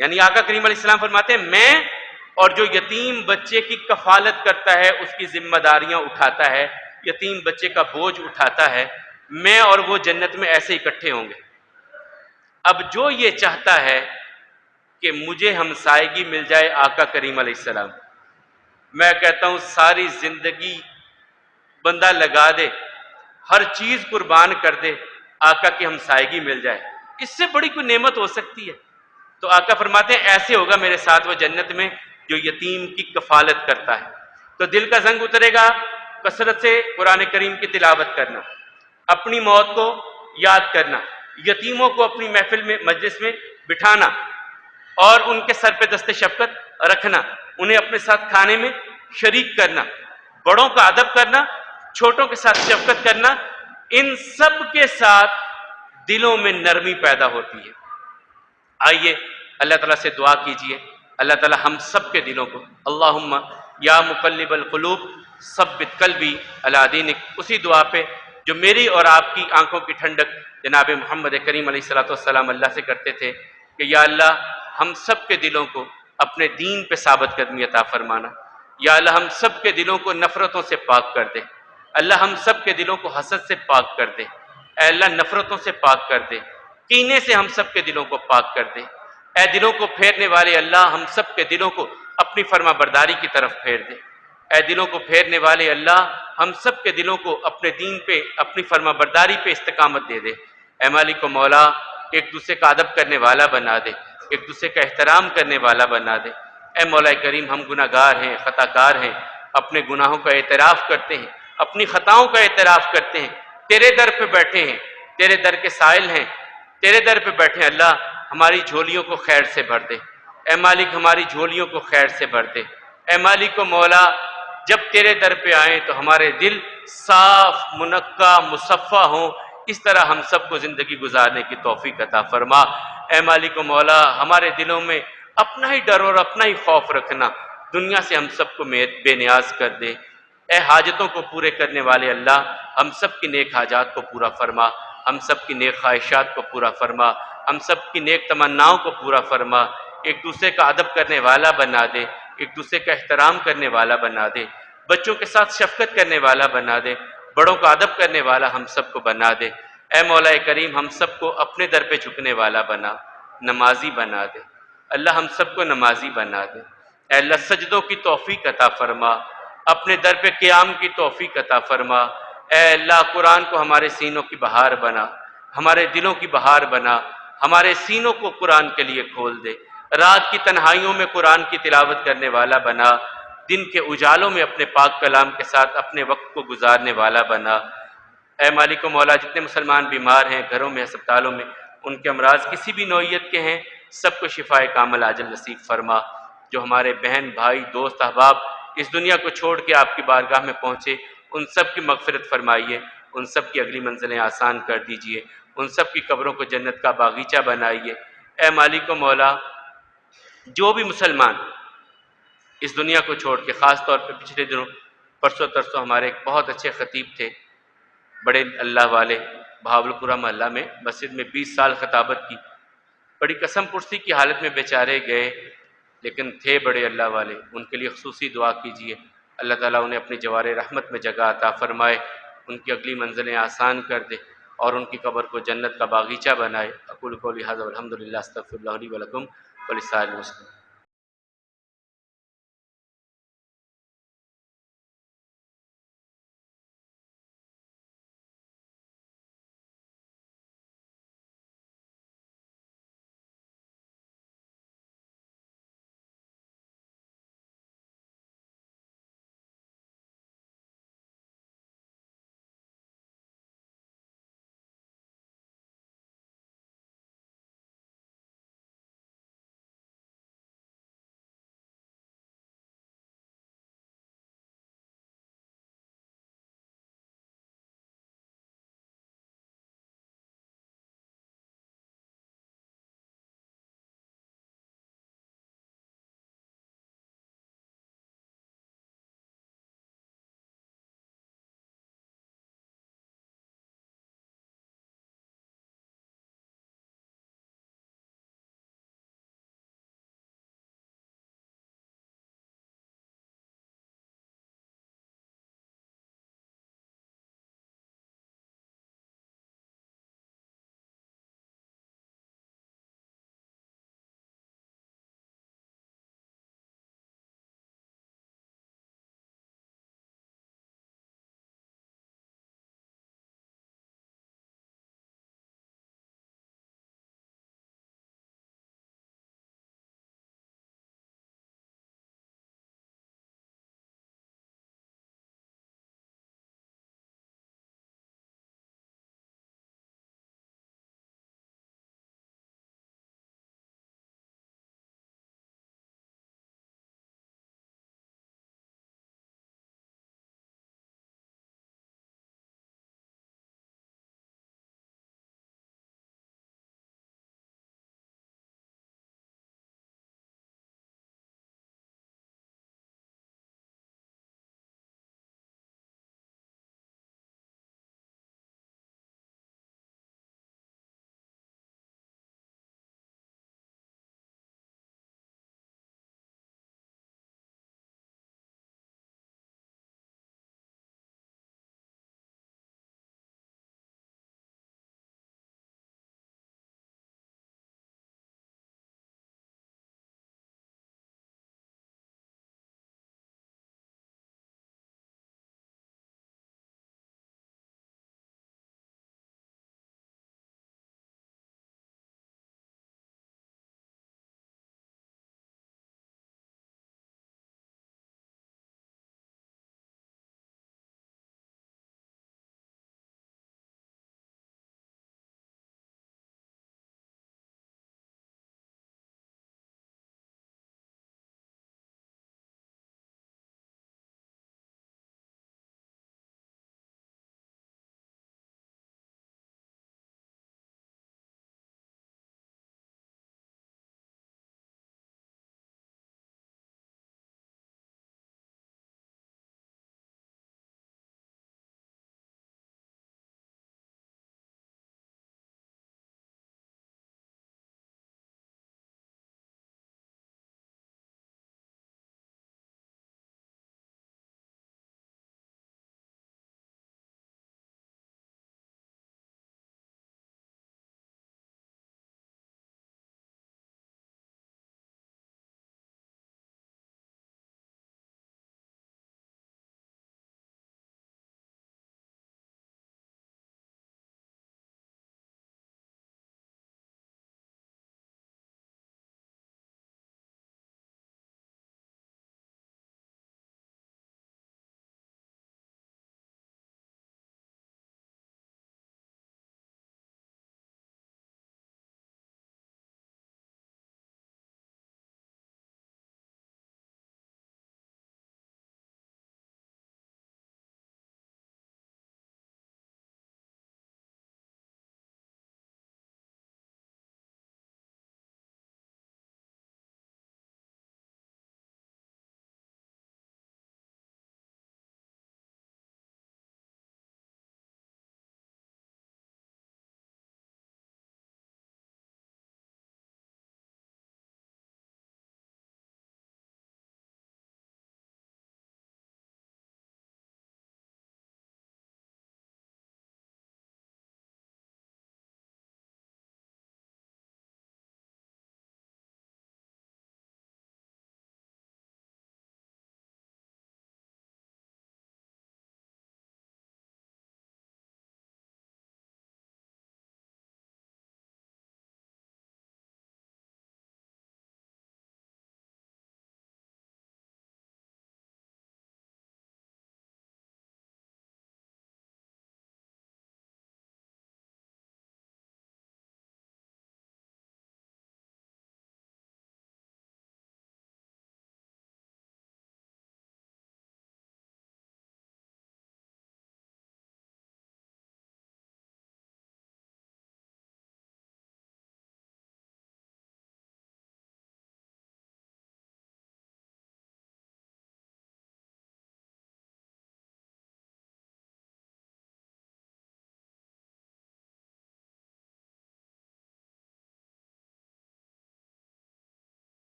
A: یعنی آقا کریم علیہ السلام فرماتے ہیں میں اور جو یتیم بچے کی کفالت کرتا ہے، اس کی ذمہ داریاں اٹھاتا ہے، یتیم بچے کا بوجھ اٹھاتا ہے، میں اور وہ جنت میں ایسے اکٹھے ہوں گے۔ اب جو یہ چاہتا ہے کہ مجھے ہمسائیگی مل جائے آقا کریم علیہ السلام، میں کہتا ہوں ساری زندگی بندہ لگا دے، ہر چیز قربان کر دے، آقا کی ہمسائیگی مل جائے، اس سے بڑی کوئی نعمت ہو سکتی ہے؟ تو آقا فرماتے ہیں ایسے ہوگا میرے ساتھ وہ جنت میں جو یتیم کی کفالت کرتا ہے۔ تو دل کا زنگ اترے گا کثرت سے قرآن کریم کی تلاوت کرنا، اپنی موت کو یاد کرنا، یتیموں کو اپنی محفل میں مجلس میں بٹھانا اور ان کے سر پہ دست شفقت رکھنا، انہیں اپنے ساتھ کھانے میں شریک کرنا، بڑوں کا ادب کرنا، چھوٹوں کے ساتھ شفقت کرنا، ان سب کے ساتھ دلوں میں نرمی پیدا ہوتی ہے۔ آئیے اللہ تعالیٰ سے دعا کیجئے، اللہ تعالیٰ ہم سب کے دلوں کو، اللہم یا مقلب القلوب ثبت قلبی علی دینک، اسی دعا پہ جو میری اور آپ کی آنکھوں کی ٹھنڈک جناب محمد کریم علیہ الصلوۃ والسلام اللہ سے کرتے تھے کہ یا اللہ ہم سب کے دلوں کو اپنے دین پہ ثابت قدمی عطا فرمانا، یا اللہ ہم سب کے دلوں کو نفرتوں سے پاک کر دے، اللہ ہم سب کے دلوں کو حسد سے پاک کر دے، اے اللہ نفرتوں سے پاک کر دے، کینے سے ہم سب کے دلوں کو پاک کر دے، اے دلوں کو پھیرنے والے اللہ ہم سب کے دلوں کو اپنی فرما برداری کی طرف پھیر دے، اے دلوں کو پھیرنے والے اللہ ہم سب کے دلوں کو اپنے دین پہ اپنی فرما برداری پہ استقامت دے دے، اے مالک و مولا ایک دوسرے کا ادب کرنے والا بنا دے، ایک دوسرے کا احترام کرنے والا بنا دے، اے مولا کریم ہم گناہ گار ہیں، خطا کار ہیں، اپنے گناہوں کا اعتراف کرتے ہیں، اپنی خطاؤں کا اعتراف کرتے ہیں، تیرے در پہ بیٹھے ہیں، تیرے در کے سائل ہیں، تیرے در پہ بیٹھے ہیں، اللہ ہماری جھولیوں کو خیر سے بھر دے، اے مالک ہماری جھولیوں کو خیر سے بھر دے، اے مالک و مولا جب تیرے در پہ آئیں تو ہمارے دل صاف منقع مصفہ ہوں، اس طرح ہم سب کو زندگی گزارنے کی توفیق عطا فرما، اے مالک و مولا ہمارے دلوں میں اپنا ہی ڈر اور اپنا ہی خوف رکھنا، دنیا سے ہم سب کو بے نیاز کر دے، اے حاجتوں کو پورے کرنے والے اللہ ہم سب کی نیک حاجات کو پورا فرما، ہم سب کی نیک خواہشات کو پورا فرما، ہم سب کی نیک تمناؤں کو پورا فرما، ایک دوسرے کا ادب کرنے والا بنا دے، ایک دوسرے کا احترام کرنے والا بنا دے، بچوں کے ساتھ شفقت کرنے والا بنا دے، بڑوں کا ادب کرنے والا ہم سب کو بنا دے، اے مولا کریم ہم سب کو اپنے در پہ جھکنے والا بنا، نمازی بنا دے، اللہ ہم سب کو نمازی بنا دے، اے اللہ سجدوں کی توفیق عطا فرما، اپنے در پہ قیام کی توفیق عطا فرما، اے اللہ قرآن کو ہمارے سینوں کی بہار بنا، ہمارے دلوں کی بہار بنا، ہمارے سینوں کو قرآن کے لیے کھول دے، رات کی تنہائیوں میں قرآن کی تلاوت کرنے والا بنا، دن کے اجالوں میں اپنے پاک کلام کے ساتھ اپنے وقت کو گزارنے والا بنا، اے مالک و مولا جتنے مسلمان بیمار ہیں گھروں میں ہسپتالوں میں ان کے امراض کسی بھی نوعیت کے ہیں سب کو شفائے کامل عاجل نصیب فرما، جو ہمارے بہن بھائی دوست احباب اس دنیا کو چھوڑ کے آپ کی بارگاہ میں پہنچے ان سب کی مغفرت فرمائیے، ان سب کی اگلی منزلیں آسان کر دیجئے، ان سب کی قبروں کو جنت کا باغیچہ بنائیے، اے مالک و مولا جو بھی مسلمان اس دنیا کو چھوڑ کے خاص طور پہ پچھلے دنوں پرسوں ترسوں ہمارے ایک بہت اچھے خطیب تھے بڑے اللہ والے بہاولپورہ محلہ میں مسجد میں 20 سال خطابت کی، بڑی قسم پرسی کی حالت میں بیچارے گئے لیکن تھے بڑے اللہ والے، ان کے لیے خصوصی دعا کیجیے، اللہ تعالیٰ انہیں اپنی جوار رحمت میں جگہ عطا فرمائے، ان کی اگلی منزلیں آسان کر دے اور ان کی قبر کو جنت کا باغیچہ بنائے۔ اقول قولی ھذا والحمد للہ استغفر اللہ لی ولکم ولسائر المسلمین۔